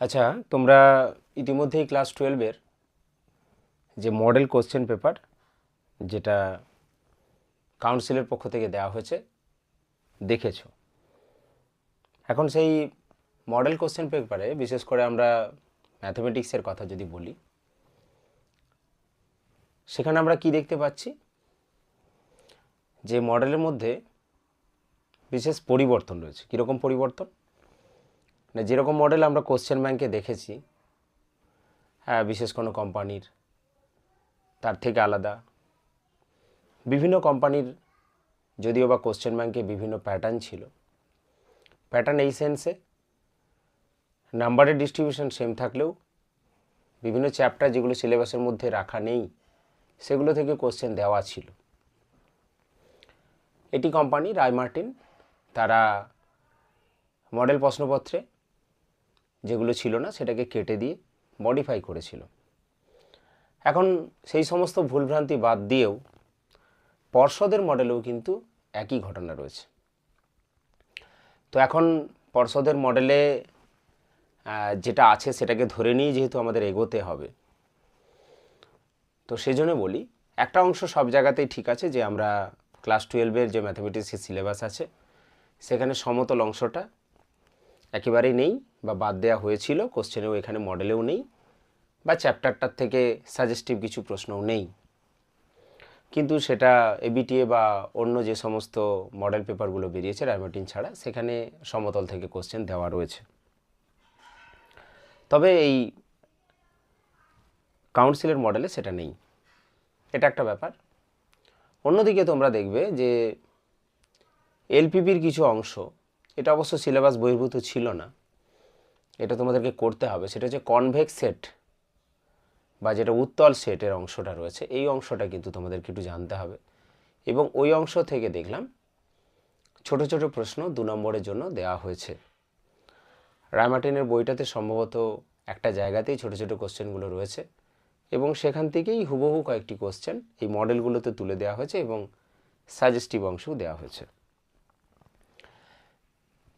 আচ্ছা, তোমরা ইতিমধ্যেই ক্লাস 12-এর যে মডেল কোশ্চেন পেপার যেটা কাউন্সিলের পক্ষ থেকে দেওয়া হয়েছে দেখেছো। এখন সেই মডেল কোশ্চেন পেপারে বিশেষ করে আমরা ম্যাথমেটিক্সের কথা যদি বলি, সেখানে আমরা কি দেখতে পাচ্ছি যে মডেলের মধ্যে বিশেষ পরিবর্তন রয়েছে। কীরকম পরিবর্তন? না, যেরকম মডেল আমরা কোশ্চেন ব্যাংকে দেখেছি, হ্যাঁ, বিশেষ কোনো কোম্পানির তার থেকে আলাদা। বিভিন্ন কোম্পানির যদিও বা কোশ্চেন ব্যাংকে বিভিন্ন প্যাটার্ন ছিল। প্যাটার্ন এই সেন্সে নাম্বারের ডিস্ট্রিবিউশন সেম থাকলেও বিভিন্ন চ্যাপ্টার যেগুলো সিলেবাসের মধ্যে রাখা নেই সেগুলো থেকে কোশ্চেন দেওয়া ছিল। এটি কোম্পানি রায় মার্টিন তারা মডেল প্রশ্নপত্রে যেগুলো ছিল না সেটাকে কেটে দিয়ে মডিফাই করেছিল। এখন সেই সমস্ত ভুলভ্রান্তি বাদ দিয়েও পর্ষদের মডেলেও কিন্তু একই ঘটনা রয়েছে। তো এখন পর্ষদের মডেলে যেটা আছে সেটাকে ধরে নিয়ে যেহেতু আমাদের এগোতে হবে, তো সেই জন্য বলি একটা অংশ সব জায়গাতেই ঠিক আছে যে আমরা ক্লাস 12-এর যে ম্যাথমেটিক্সের সিলেবাস আছে সেখানে সমতল অংশটা একেবারেই নেই বা বাদ দেওয়া হয়েছিল, কোশ্চেনেও এখানে মডেলেও নেই, বা চ্যাপ্টারটার থেকে সাজেস্টিভ কিছু প্রশ্নও নেই। কিন্তু সেটা এবিটিএ বা অন্য যে সমস্ত মডেল পেপারগুলো বেরিয়েছে রায় মার্টিন ছাড়া, সেখানে সমতল থেকে কোশ্চেন দেওয়া রয়েছে। তবে এই কাউন্সিলের মডেলে সেটা নেই, এটা একটা ব্যাপার। অন্যদিকে তোমরা দেখবে যে এলপিপির কিছু অংশ, এটা অবশ্য সিলেবাস বহির্ভূত ছিল না, এটা তোমাদেরকে করতে হবে। সেটা হচ্ছে কনভেক্স সেট বা যেটা উত্তল সেটের অংশটা রয়েছে, এই অংশটা কিন্তু তোমাদেরকে একটু জানতে হবে। এবং ওই অংশ থেকে দেখলাম ছোট ছোট প্রশ্ন 2 নম্বরের জন্য দেওয়া হয়েছে। রায় মার্টিনের বইটাতে সম্ভবত একটা জায়গাতেই ছোট ছোট কোশ্চেনগুলো রয়েছে এবং সেখান থেকেই হুবহু কয়েকটি কোশ্চেন এই মডেলগুলোতে তুলে দেওয়া হয়েছে এবং সাজেস্টিভ অংশও দেওয়া হয়েছে।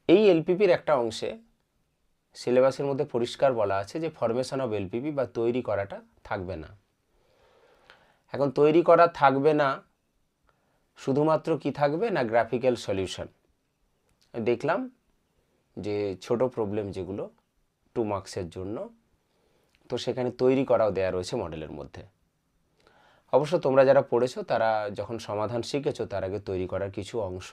এই এলপিপির একটা অংশে সিলেবাসের মধ্যে পরিষ্কার বলা আছে যে ফরমেশন অফ এলপিপি বা তৈরি করাটা থাকবে না। এখন তৈরি করা থাকবে না, শুধুমাত্র কি থাকবে না গ্রাফিক্যাল সলিউশন। দেখলাম যে ছোট প্রবলেম যেগুলো 2 মার্কসের জন্য, তো সেখানে তৈরি করাও দেয়া রয়েছে মডেলের মধ্যে। অবশ্য তোমরা যারা পড়েছো তারা যখন সমাধান শিখেছো তার আগে তৈরি করার কিছু অংশ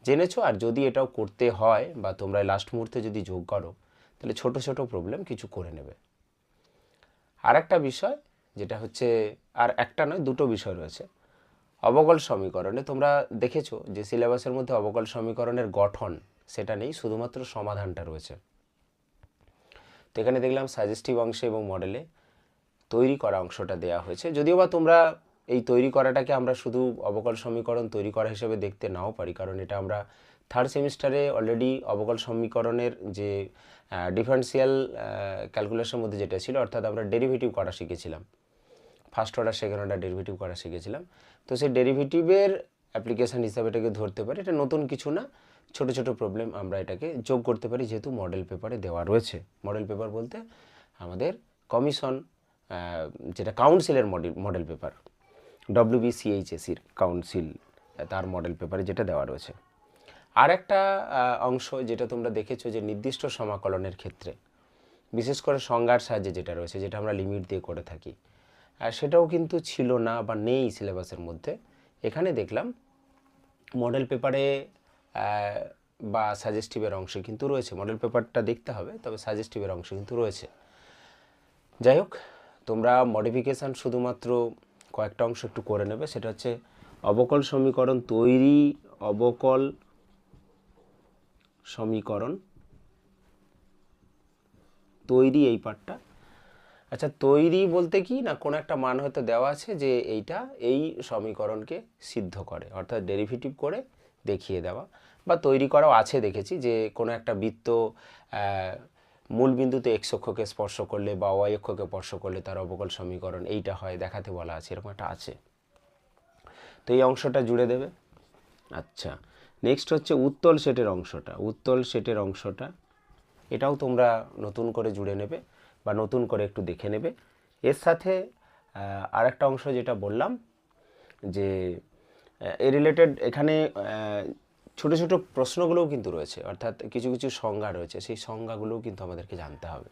জেনেছো, আর যদি এটাও করতে হয় বা তোমরা লাস্ট মুহূর্তে যদি যোগ করো তাহলে ছোট ছোট প্রবলেম কিছু করে নেবে। আর একটা বিষয় যেটা হচ্ছে, আর একটা নয় দুটো বিষয় রয়েছে অবকল সমীকরণে। তোমরা দেখেছো যে সিলেবাসের মধ্যে অবকল সমীকরণের গঠন সেটা নেই, শুধুমাত্র সমাধানটা রয়েছে। তো এখানে দেখলাম সাজেস্টিভ অংশে এবং মডেলে তৈরি করা অংশটা দেওয়া হয়েছে। যদিও বা তোমরা এই তৈরি করাটাকে আমরা শুধু অবকল সমীকরণ তৈরি করা হিসেবে দেখতে নাও পারি, কারণ এটা আমরা থার্ড সেমিস্টারে অলরেডি অবকল সমীকরণের যে ডিফারেন্সিয়াল ক্যালকুলেশনের মধ্যে যেটা ছিল, অর্থাৎ আমরা ডেরিভেটিভ করা শিখেছিলাম, first order second order derivative করা শিখেছিলাম। তো সেই ডেরিভেটিভের অ্যাপ্লিকেশান হিসাবে এটাকে ধরতে পারি। এটা নতুন কিছু না, ছোট ছোট প্রবলেম আমরা এটাকে যোগ করতে পারি যেহেতু মডেল পেপারে দেওয়া রয়েছে। মডেল পেপার বলতে আমাদের কমিশন যেটা কাউন্সিলের মডেল পেপার, WBCHSCর কাউন্সিল তার মডেল পেপারে যেটা দেওয়া রয়েছে। আর একটা অংশ যেটা তোমরা দেখেছো যে নির্দিষ্ট সমাকলনের ক্ষেত্রে বিশেষ করে সংজ্ঞার সাহায্যে যেটা রয়েছে, যেটা আমরা লিমিট দিয়ে করে থাকি, সেটাও কিন্তু ছিল না বা নেই সিলেবাসের মধ্যে। এখানে দেখলাম মডেল পেপারে বা সাজেস্টিভের অংশে কিন্তু রয়েছে। মডেল পেপারটা দেখতে হবে, তবে সাজেস্টিভের অংশ কিন্তু রয়েছে। যাই হোক, তোমরা মডিফিকেশান শুধুমাত্র কয়েকটা অংশ একটু করে নেবে। সেটা হচ্ছে অবকল সমীকরণ তৈরি, অবকল সমীকরণ তৈরি এই পার্টটা। আচ্ছা, তৈরি বলতে কি না, কোনো একটা মান হয়তো দেওয়া আছে যে এইটা এই সমীকরণকে সিদ্ধ করে, অর্থাৎ ডেরিভেটিভ করে দেখিয়ে দেওয়া, বা তৈরি করাও আছে দেখেছি যে কোনো একটা বৃত্ত মূল বিন্দুতে এক্স অক্ষকে স্পর্শ করলে বা ওয়াই অক্ষকে স্পর্শ করলে তার অবকল সমীকরণ এইটা হয়, দেখাতে বলা আছে, এরকম একটা আছে। তো এই অংশটা জুড়ে দেবে। আচ্ছা, নেক্সট হচ্ছে উত্তল সেটের অংশটা। উত্তল সেটের অংশটা এটাও তোমরা নতুন করে জুড়ে নেবে বা নতুন করে একটু দেখে নেবে। এর সাথে আরেকটা অংশ যেটা বললাম যে এই রিলেটেড এখানে ছোট ছোট প্রশ্নগুলোও কিন্তু রয়েছে, অর্থাৎ কিছু কিছু সংজ্ঞা রয়েছে, সেই সংজ্ঞাগুলোও কিন্তু আমাদেরকে জানতে হবে।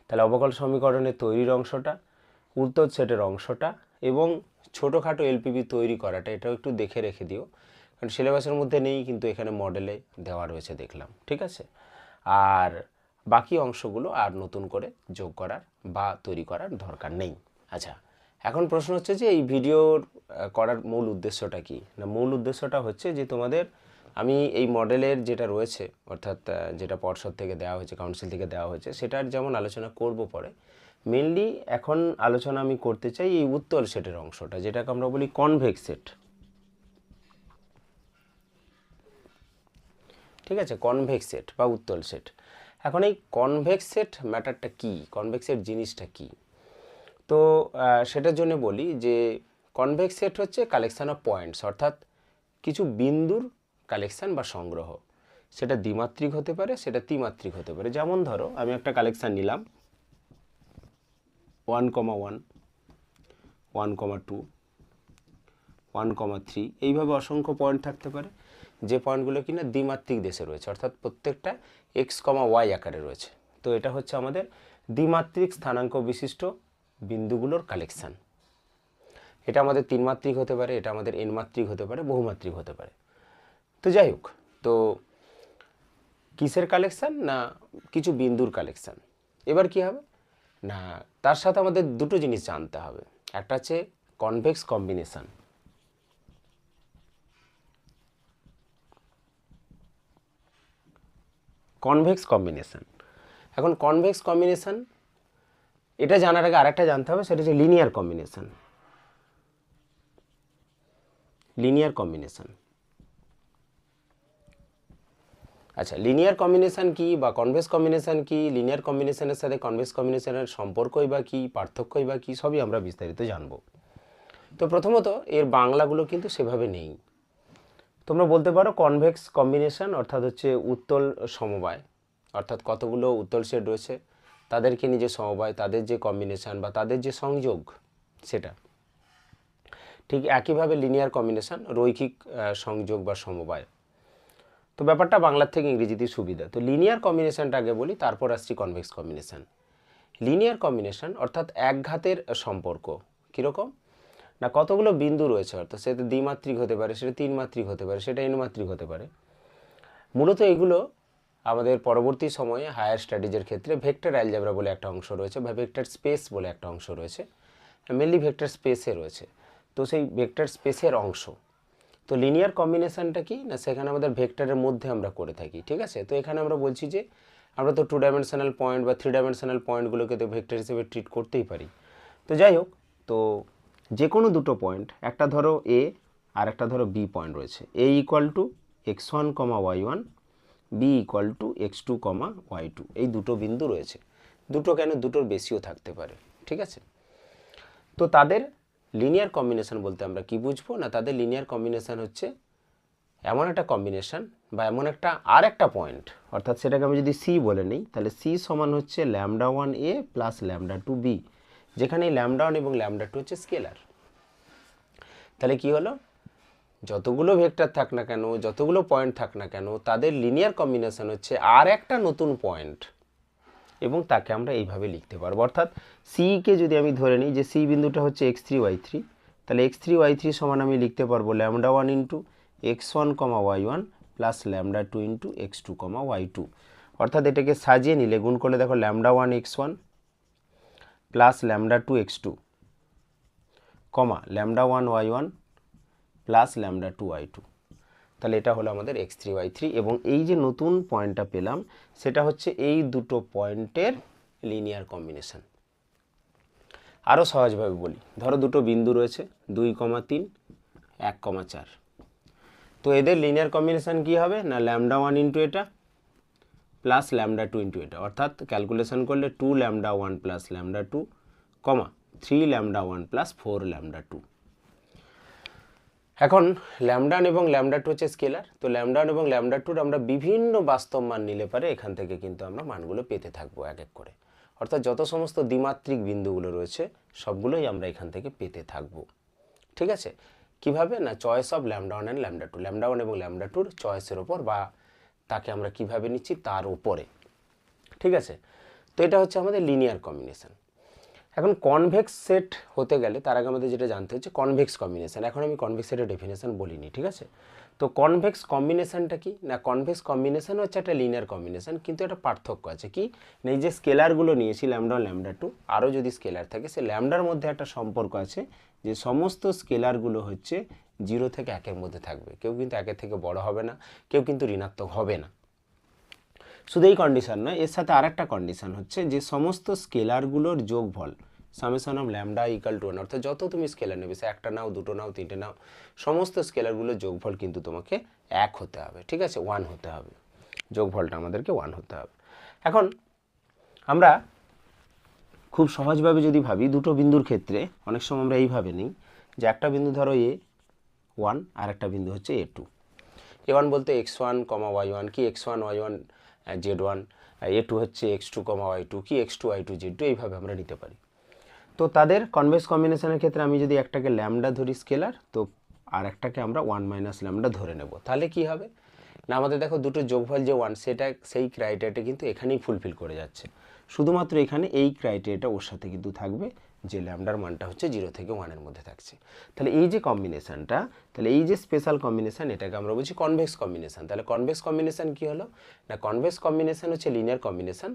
তাহলে অবকল সমীকরণের তৈরির অংশটা, উত্তর সেটের অংশটা এবং ছোটোখাটো এলপিবি তৈরি করাটা, এটাও একটু দেখে রেখে দিও, কারণ সিলেবাসের মধ্যে নেই কিন্তু এখানে মডেলে দেওয়া রয়েছে দেখলাম, ঠিক আছে। আর বাকি অংশগুলো আর নতুন করে যোগ করার বা তৈরি করার দরকার নেই। আচ্ছা, এখন প্রশ্ন হচ্ছে যে এই ভিডিওর করার মূল উদ্দেশ্যটা কি না, মূল উদ্দেশ্যটা হচ্ছে যে তোমাদের আমি এই মডেলের যেটা রয়েছে, অর্থাৎ যেটা পর্ষদ থেকে দেওয়া হয়েছে, কাউন্সিল থেকে দেওয়া হয়েছে, সেটার যেমন আলোচনা করব পরে, মেনলি এখন আলোচনা আমি করতে চাই এই উত্তল সেটের অংশটা, যেটাকে আমরা বলি কনভেক্স সেট, ঠিক আছে, কনভেক্স সেট বা উত্তল সেট। এখন এই কনভেক্স সেট ম্যাটারটা কি, কনভেক্স সেট জিনিসটা কি, তো সেটার জন্য বলি যে কনভেক্স সেট হচ্ছে কালেকশান অফ পয়েন্টস, অর্থাৎ কিছু বিন্দুর কালেকশান বা সংগ্রহ। সেটা দ্বিমাত্রিক হতে পারে, সেটা ত্রিমাত্রিক হতে পারে। যেমন ধরো আমি একটা কালেকশান নিলাম 1,1, 1,2, 1,3, এইভাবে অসংখ্য পয়েন্ট থাকতে পারে, যে পয়েন্টগুলো কিনা দ্বিমাত্রিক দেশে রয়েছে, অর্থাৎ প্রত্যেকটা x,y আকারে রয়েছে। তো এটা হচ্ছে আমাদের দ্বিমাত্রিক স্থানাঙ্ক বিশিষ্ট বিন্দুগুলোর কালেকশান। এটা আমাদের তিনমাত্রিক হতে পারে, এটা আমাদের এনমাত্রিক হতে পারে, বহুমাত্রিক হতে পারে। তো যাই হোক, তো কিসের কালেকশান না কিছু বিন্দুর কালেকশান। এবার কি হবে না, তার সাথে আমাদের দুটো জিনিস জানতে হবে, একটা হচ্ছে কনভেক্স কম্বিনেশন, কনভেক্স কম্বিনেশন। এখন কনভেক্স কম্বিনেশন এটা জানার আগে আরেকটা জানতে হবে, সেটা হচ্ছে লিনিয়ার কম্বিনেশন। লিনিয়ার কম্বিনেশন, আচ্ছা, লিনিয়ার কম্বিনেশন কি বা কনভেক্স কম্বিনেশন কি, লিনিয়ার কম্বিনেশনের সাথে কনভেক্স কম্বিনেশনের সম্পর্কই বা কি, পার্থক্যই বা কি, সবই আমরা বিস্তারিত জানব। তো প্রথমত এর বাংলাগুলো কিন্তু সেভাবে নেই। তোমরা বলতে পারো কনভেক্স কম্বিনেশন অর্থাৎ হচ্ছে উত্তল সমবায়, অর্থাৎ কতগুলো উত্তল সেট রয়েছে তাদেরকে নিজে সমবায়, তাদের যে কম্বিনেশন বা তাদের যে সংযোগ, সেটা ঠিক একইভাবে লিনিয়ার কম্বিনেশন রৈখিক সংযোগ বা সমবায়। তো ব্যাপারটা বাংলার থেকে ইংরেজিতে সুবিধা। তো লিনিয়ার কম্বিনেশনটা আগে বলি, তারপর আসছি কনভেক্স কম্বিনেশন। লিনিয়ার কম্বিনেশন অর্থাৎ একঘাতের সম্পর্ক। কীরকম না, কতগুলো বিন্দু রয়েছে, অর্থাৎ সেটা দ্বিমাত্রিক হতে পারে, সেটা তিনমাত্রিক হতে পারে, সেটা এনমাত্রিক হতে পারে। মূলত এগুলো আমাদের পরবর্তী সময়ে হায়ার স্টাডিজের ক্ষেত্রে ভেক্টর অ্যালজেব্রা বলে একটা অংশ রয়েছে বা ভেক্টর স্পেস বলে একটা অংশ রয়েছে, মেনলি ভেক্টর স্পেসে রয়েছে। তো সেই ভেক্টর স্পেসের অংশ। তো লিনিয়ার কম্বিনেশনটা কি না, সেখানে আমাদের ভেক্টরের মধ্যে আমরা করে থাকি, ঠিক আছে। তো এখানে আমরা বলছি যে আমরা তো 2 ডাইমেনশনাল পয়েন্ট বা 3 ডাইমেনশনাল পয়েন্টগুলোকে তো ভেক্টর হিসেবে ট্রিট করতেই পারি। তো যাই হোক, তো যে কোনো দুটো পয়েন্ট, একটা ধরো এ আর একটা ধরো বি পয়েন্ট রয়েছে, A equal to x1, y1, B equal to x2, y2, এই দুটো বিন্দু রয়েছে। দুটো কেন, দুটোর বেশিও থাকতে পারে, ঠিক আছে। তো তাদের লিনিয়ার কম্বিনেশন বলতে আমরা কি বুঝবো না, তাদের লিনিয়ার কম্বিনেশন হচ্ছে এমন একটা কম্বিনেশন বা এমন একটা আর একটা পয়েন্ট, অর্থাৎ সেটাকে আমি যদি সি বলে নিই, তাহলে সি সমান হচ্ছে λ1a প্লাস λ2b, যেখানে λ1 এবং λ2 হচ্ছে স্কেলার। তাহলে কি হলো, যতগুলো ভেক্টর থাক না কেন, যতগুলো পয়েন্ট থাক না কেন, তাদের লিনিয়ার কম্বিনেশন হচ্ছে আর একটা নতুন পয়েন্ট, এবং তাকে আমরা এইভাবে লিখতে পারবো। অর্থাৎ সিকে যদি আমি ধরে নিই যে সি বিন্দুটা হচ্ছে x3, y3, তাহলে x3, y3 সমান আমি লিখতে পারবো λ1 into x1, y1 plus λ2 into x2, y2। অর্থাৎ এটাকে সাজিয়ে নিলে, গুণ করলে দেখো λ1 x1 plus λ2 x2, λ1 y1 plus λ2 y2। তাহলে এটা হলো আমাদের x3, y3, এবং এই যে নতুন পয়েন্টটা পেলাম সেটা হচ্ছে এই দুটো পয়েন্টের লিনিয়ার কম্বিনেশন। আরও সহজভাবে বলি, ধরো দুটো বিন্দু রয়েছে 2,3, 1,4। তো এদের লিনিয়ার কম্বিনেশন কি হবে না, λ1 ইন্টু এটা প্লাস λ2 ইন্টু এটা, অর্থাৎ ক্যালকুলেশন করলে 2λ1 প্লাস λ2, 3λ1 প্লাস 4λ2। এখন ল্যামডা এবং ল্যামডা টু হচ্ছে স্কেলার, তো ল্যামডা এবং ল্যামডা টুর আমরা বিভিন্ন বাস্তব মান নিলে পারে এখান থেকে কিন্তু আমরা মানগুলো পেতে থাকবো এক এক করে, অর্থাৎ যত সমস্ত দ্বিমাত্রিক বিন্দুগুলো রয়েছে সবগুলোই আমরা এখান থেকে পেতে থাকবো। ঠিক আছে, কিভাবে না choice of lambda one and lambda two, lambda one এবং ল্যামডা টুর চয়েসের ওপর বা তাকে আমরা কিভাবে নিচ্ছি তার উপরে। ঠিক আছে, তো এটা হচ্ছে আমাদের লিনিয়ার কম্বিনেশন। এখন কনভেক্স সেট হতে গেলে তার আগে আমাদের যেটা জানতে হচ্ছে কনভেক্স কম্বিনেশন। এখন আমি কনভেক্স সেটের ডেফিনেশন বলিনি, ঠিক আছে। তো কনভেক্স কম্বিনেশনটা কি না, কনভেক্স কম্বিনেশন হচ্ছে একটা লিনিয়ার কম্বিনেশন, কিন্তু একটা পার্থক্য আছে কি না, এই যে স্কেলারগুলো নিয়েছি ল্যামডা ল্যামডা টু, আরও যদি স্কেলার থাকে সে ল্যামডার মধ্যে একটা সম্পর্ক আছে যে সমস্ত স্কেলারগুলো হচ্ছে 0 থেকে 1-এর মধ্যে থাকবে, কেউ কিন্তু 1-এর থেকে বড় হবে না, কেউ কিন্তু ঋণাত্মক হবে না। শুধু এই কন্ডিশন নয়, এর সাথে আরেকটা কন্ডিশন হচ্ছে যে সমস্ত স্কেলারগুলোর যোগফল summation of lambda equal to 1, অর্থাৎ যত তুমি স্কেলার নেবে, সে একটা নাও, দুটো নাও, তিনটে নাও, সমস্ত স্কেলারগুলোর যোগফল কিন্তু তোমাকে 1 হতে হবে। ঠিক আছে, 1 হতে হবে, যোগফলটা আমাদেরকে 1 হতে হবে। এখন আমরা খুব সহজভাবে যদি ভাবি দুটো বিন্দুর ক্ষেত্রে, অনেক সময় আমরা এইভাবে নিই যে একটা বিন্দু ধরো A1 আর একটা বিন্দু হচ্ছে A2। A1 বলতে x1, y1 কি x1, y1, z1, A2 হচ্ছে x2, y2 কি x2, y2, z2, এইভাবে আমরা নিতে পারি। তো তাদের কনভেক্স কম্বিনেশনের ক্ষেত্রে আমি যদি একটাকে ল্যামডা ধরি স্কেলার, তো আর একটাকে আমরা 1 মাইনাস ল্যামডা ধরে নেব, তাহলে কি হবে না, আমাদের দেখো দুটো যোগফল যে 1, সেটা সেই ক্রাইটেরিয়াটা কিন্তু এখানেই ফুলফিল করে যাচ্ছে, শুধুমাত্র এখানে এই ক্রাইটেরিয়াটা ওর সাথে কিন্তু থাকবে যে ল্যামডার মানটা হচ্ছে 0 থেকে 1-এর মধ্যে থাকছে। তাহলে এই যে কম্বিনেশনটা, তাহলে এই যে স্পেশাল কম্বিনেশন, এটাকে আমরা বলছি কনভেক্স কম্বিনেশন। তাহলে কনভেক্স কম্বিনেশন কি হলো না, কনভেক্স কম্বিনেশন হচ্ছে লিনিয়ার কম্বিনেশন,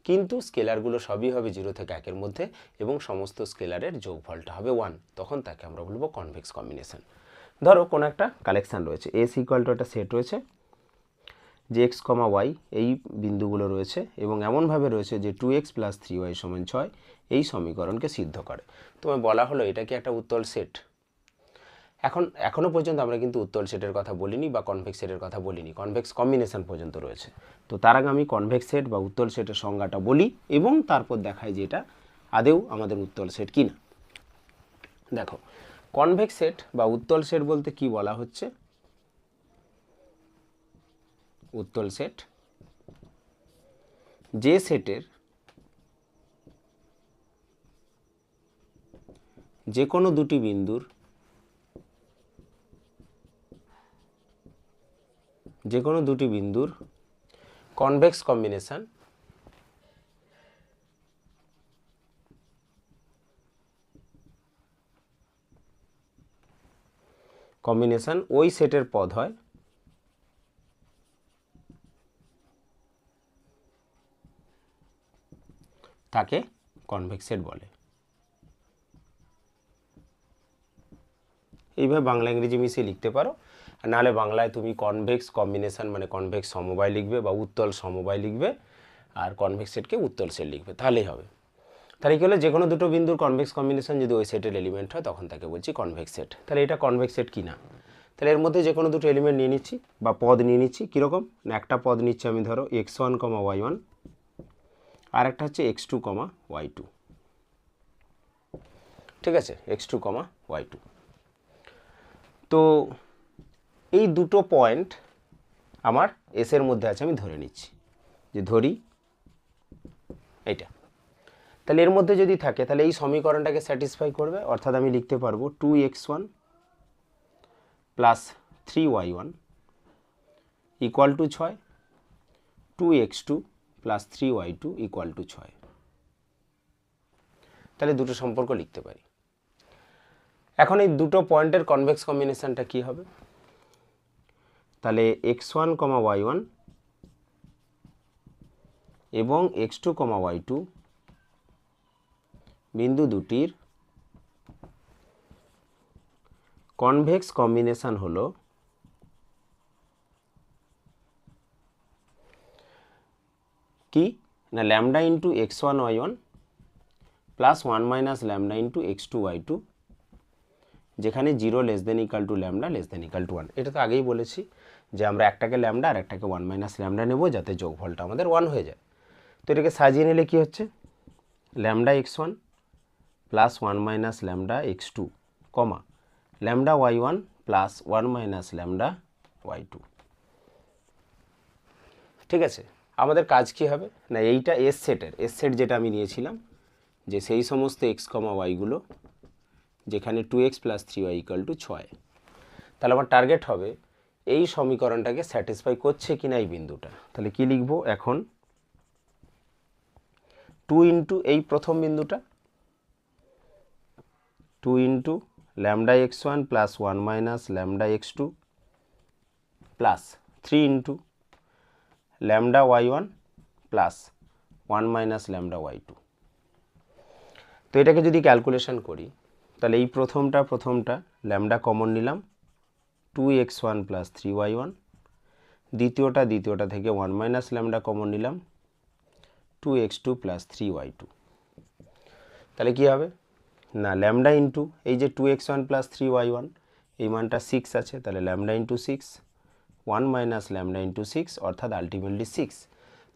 কিন্তু স্কেলারগুলো সবই হবে 0 থেকে 1-এর মধ্যে এবং সমস্ত স্কেলারের যোগফলটা হবে 1, তখন তাকে আমরা বলবো কনভেক্স কম্বিনেশন। ধরো কোনো একটা কালেকশান রয়েছে, এস ইকুয়াল টু একটা সেট রয়েছে যে এক্স কমা ওয়াই এই বিন্দুগুলো রয়েছে এবং এমনভাবে রয়েছে যে 2x + 3y = 6 এই সমীকরণকে সিদ্ধ করে। তোমায় বলা হলো এটা কি একটা উত্তল সেট। এখনও পর্যন্ত আমরা কিন্তু উত্তল সেটের কথা বলিনি বা কনভেক্স সেটের কথা বলিনি, কনভেক্স কম্বিনেশন পর্যন্ত রয়েছে। তো তার আগে আমি কনভেক্স সেট বা উত্তল সেটের সংজ্ঞাটা বলি এবং তারপর দেখাই যে এটা আদেও আমাদের উত্তল সেট কিনা। দেখো, কনভেক্স সেট বা উত্তল সেট বলতে কি বলা হচ্ছে, উত্তল সেট যে সেটের যে কোনো দুটি বিন্দুর কনভেক্স কম্বিনেশন ওই সেটের পদ হয় তাকে কনভেক্স সেট বলে। এইভাবে বাংলা ইংরেজি মিশিয়ে লিখতে পারো, আর নাহলে বাংলায় তুমি কনভেক্স কম্বিনেশন মানে কনভেক্স সমবায় লিখবে বা উত্তল সমবায় লিখবে, আর কনভেক্স সেটকে উত্তল সেট লিখবে, তাহলেই হবে। তাহলে কি হলো, যে কোনো দুটো বিন্দুর কনভেক্স কম্বিনেশন যদি ওই সেটের এলিমেন্ট হয় তখন তাকে বলছি কনভেক্স সেট। তাহলে এটা কনভেক্স সেট কি না, তাহলে এর মধ্যে যে কোনো দুটো এলিমেন্ট নিয়ে নিচ্ছি বা পদ নিয়ে নিচ্ছি। কীরকম না, একটা পদ নিচ্ছি আমি ধরো x1, y1, আর একটা হচ্ছে x2, y2। ঠিক আছে, x2, y2। তো এই দুটো পয়েন্ট আমার এসের মধ্যে আছে, আমি ধরে নিচ্ছি যে ধরি এইটা। তাহলে এর মধ্যে যদি থাকে তাহলে এই সমীকরণটাকে স্যাটিসফাই করবে, অর্থাৎ আমি লিখতে পারবো 2x1 + 3y1 = 6, 2x2 + 3y2 = 6। তাহলে দুটো সম্পর্ক লিখতে পারি। এখন এই দুটো পয়েন্টের কনভেক্স কম্বিনেশনটা কি হবে, তাহলে x1, y1 এবং x2, y2 বিন্দু দুটির কনভেক্স কম্বিনেশন হলো কি না, lambda into x1, y1 plus 1 minus lambda into x2, y2, যেখানে 0 <= ল্যামডা <= 1। এটা তো আগেই বলেছি যে আমরা একটাকে ল্যামডা আর একটাকে 1 মাইনাস ল্যামডা নেব যাতে যোগফলটা আমাদের 1 হয়ে যায়। তো এটাকে সাজিয়ে নিলে কি হচ্ছে, lambda x1 + 1 minus lambda x2, lambda y1 plus 1 minus lambda y2। ঠিক আছে, আমাদের কাজ কি হবে না, এইটা এস সেট যেটা আমি নিয়েছিলাম, যে সেই সমস্ত এক্স কমা ওয়াইগুলো যেখানে 2x plus 3y equal to 6, তাহলে আমার টার্গেট হবে এই সমীকরণটাকে স্যাটিসফাই করছে কিনা এই বিন্দুটা। তাহলে কি লিখবো এখন, 2 ইন্টু এই প্রথম বিন্দুটা, 2 into lambda x1 plus 1 minus lambda x2 plus 3 into lambda y1 plus 1 minus lambda y2। তো এটাকে যদি ক্যালকুলেশন করি, তাহলে এই প্রথমটা ল্যামডা কমন নিলাম, 2x1 প্লাস 3y1, দ্বিতীয়টা থেকে 1 মাইনাস ল্যামডা কমন নিলাম, 2x2 প্লাস 3y2। তাহলে কি হবে না, ল্যামডা ইন্টু এই যে 2x1 প্লাস 3y1 এই মানটা 6 আছে, তাহলে lambda into 6, 1 minus lambda into 6 অর্থাৎ আলটিমেটলি 6।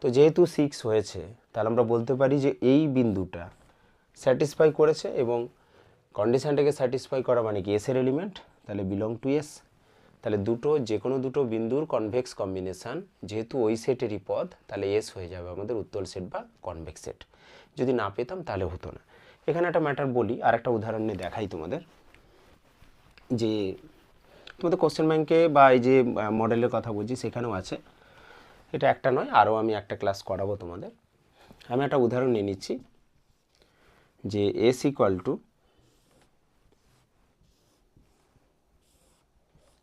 তো যেহেতু 6 হয়েছে, তাহলে আমরা বলতে পারি যে এই বিন্দুটা স্যাটিসফাই করেছে, এবং কন্ডিশনটাকে স্যাটিসফাই করা মানে কি এসের এলিমেন্ট, তাহলে বিলং টু এস। তাহলে যে কোনো দুটো বিন্দুর কনভেক্স কম্বিনেশান যেহেতু ওই সেটেরই পদ, তাহলে এস হয়ে যাবে আমাদের উত্তল সেট বা কনভেক্স সেট। যদি না পেতাম তাহলে হতো না। এখানে একটা ম্যাটার বলি, আর একটা উদাহরণ নিয়ে দেখাই তোমাদের, যে তোমাদের কোশ্চেন ব্যাংকে বা এই যে মডেলের কথা বলছি সেখানেও আছে, এটা একটা নয়, আরও আমি একটা ক্লাস করাবো তোমাদের। আমি একটা উদাহরণ নিয়ে নিচ্ছি, যে এস ইকুয়াল টু,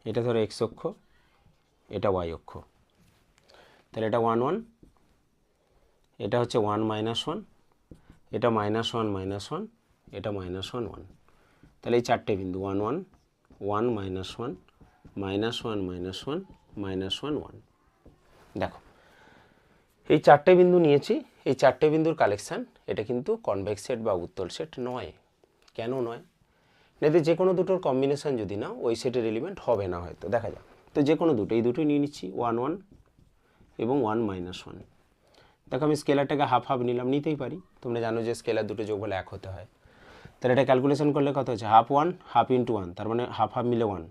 এটা ধরো এক্স অক্ষ, এটা ওয়াই অক্ষ, তাহলে এটা 1 1, এটা হচ্ছে 1 মাইনাস 1, এটা মাইনাস 1 মাইনাস 1, এটা মাইনাস 1 1। তাহলে এই চারটে বিন্দু 1 1, 1 মাইনাস 1, মাইনাস 1 মাইনাস 1, মাইনাস 1 1। দেখো এই চারটে বিন্দু নিয়েছি, এই চারটে বিন্দুর কালেকশান, এটা কিন্তু কনভেক্স সেট বা উত্তল সেট নয়। কেন নয়? এদের যে কোনো দুটোর কম্বিনেশান যদি না, ওই সেটের এলিমেন্ট হবে না হয়তো, দেখা যাক। তো যে কোনো দুটো, এই দুটোই নিয়ে নিচ্ছি, 1 1 এবং 1 মাইনাস 1। দেখো আমি স্কেলারটাকে হাফ হাফ নিলাম, নিতেই পারি, তোমরা জানো যে স্কেলার দুটো যোগ হলে 1 হতে হয়। তাহলে এটা ক্যালকুলেশন করলে কত হচ্ছে, হাফ 1 হাফ ইন্টু 1, তার মানে হাফ হাফ মিলে 1,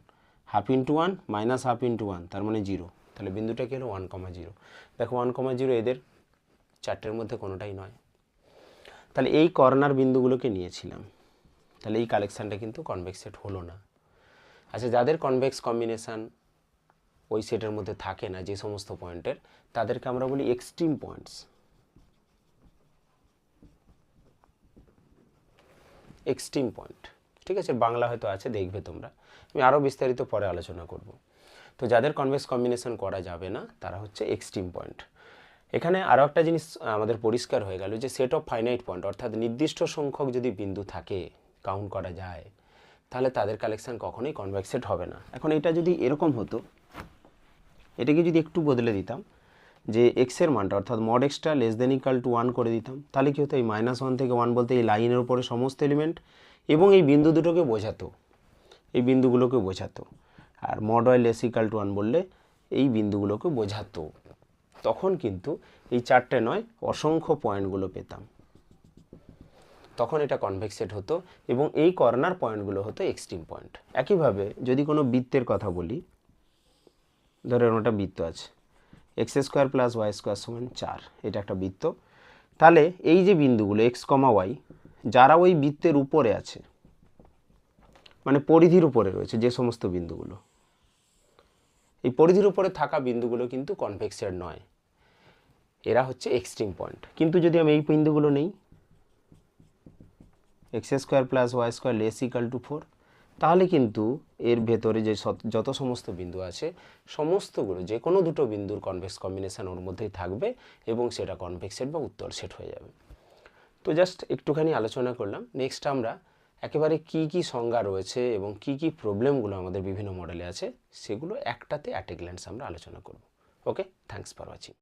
half into 1 minus half into 1, তার মানে 0। তাহলে বিন্দুটা কি হলো 1, 0। দেখো 1, 0 এদের চারটের মধ্যে কোনোটাই নয়। তাহলে এই কর্নার বিন্দুগুলোকে নিয়েছিলাম, তাহলে এই কালেকশানটা কিন্তু কনভেক্স সেট হলো না। আচ্ছা, যাদের কনভেক্স কম্বিনেশান ওই সেটের মধ্যে থাকে না, যে সমস্ত পয়েন্টের, তাদেরকে আমরা বলি এক্সট্রিম পয়েন্টস। এক্সট্রিম পয়েন্ট, ঠিক আছে, বাংলা হয়তো আছে, দেখবে তোমরা, আমি আরও বিস্তারিত পরে আলোচনা করব। তো যাদের কনভেক্স কম্বিনেশন করা যাবে না, তারা হচ্ছে এক্সট্রিম পয়েন্ট। এখানে আরও একটা জিনিস আমাদের পরিষ্কার হয়ে গেল, যে সেট অফ ফাইনাইট পয়েন্ট, অর্থাৎ নির্দিষ্ট সংখ্যক যদি বিন্দু থাকে, কাউন্ট করা যায়, তাহলে তাদের কালেকশান কখনোই কনভেক্স সেট হবে না। এখন এটা যদি এরকম হতো, এটাকে যদি একটু বদলে দিতাম, যে এক্সের মানটা অর্থাৎ mod extra less than equal to 1 করে দিতাম, তাহলে কী হতো, এই -1 থেকে 1 বলতে এই লাইনের উপরে সমস্ত এলিমেন্ট এবং এই বিন্দু দুটোকে বোঝাতো, এই বিন্দুগুলোকে বোঝাতো। আর mod y less equal to 1 বললে এই বিন্দুগুলোকে বোঝাতো। তখন কিন্তু এই চারটে নয়, অসংখ্য পয়েন্টগুলো পেতাম, তখন এটা কনভেক্স সেট হতো, এবং এই কর্নার পয়েন্টগুলো হতো এক্সট্রিম পয়েন্ট। একইভাবে যদি কোনো বৃত্তের কথা বলি, ধরো একটা বৃত্ত আছে, x square plus y square সমান 4, এটা একটা বৃত্ত। তাহলে এই যে বিন্দুগুলো এক্স কমা ওয়াই, যারা ওই বৃত্তের উপরে আছে, মানে পরিধির উপরে রয়েছে যে সমস্ত বিন্দুগুলো, এই পরিধির উপরে থাকা বিন্দুগুলো কিন্তু কনভেক্স সেট নয়, এরা হচ্ছে এক্সট্রিম পয়েন্ট। কিন্তু যদি আমি এই বিন্দুগুলো নেই, x square plus y square less equal to 4, তাহলে কিন্তু এর ভেতরে যে যত সমস্ত বিন্দু আছে, সমস্তগুলো যে কোনো দুটো বিন্দুর কনভেক্স কম্বিনেশান ওর মধ্যেই থাকবে, এবং সেটা কনভেক্স সেট বা উত্তল সেট হয়ে যাবে। তো জাস্ট একটুখানি আলোচনা করলাম। নেক্সট আমরা একেবারে কি কি সংজ্ঞা রয়েছে এবং কি কি প্রবলেমগুলো আমাদের বিভিন্ন মডেলে আছে, সেগুলো একটাতে অ্যাট এ গ্ল্যান্স আমরা আলোচনা করব। ওকে, থ্যাঙ্কস ফর ওয়াচিং।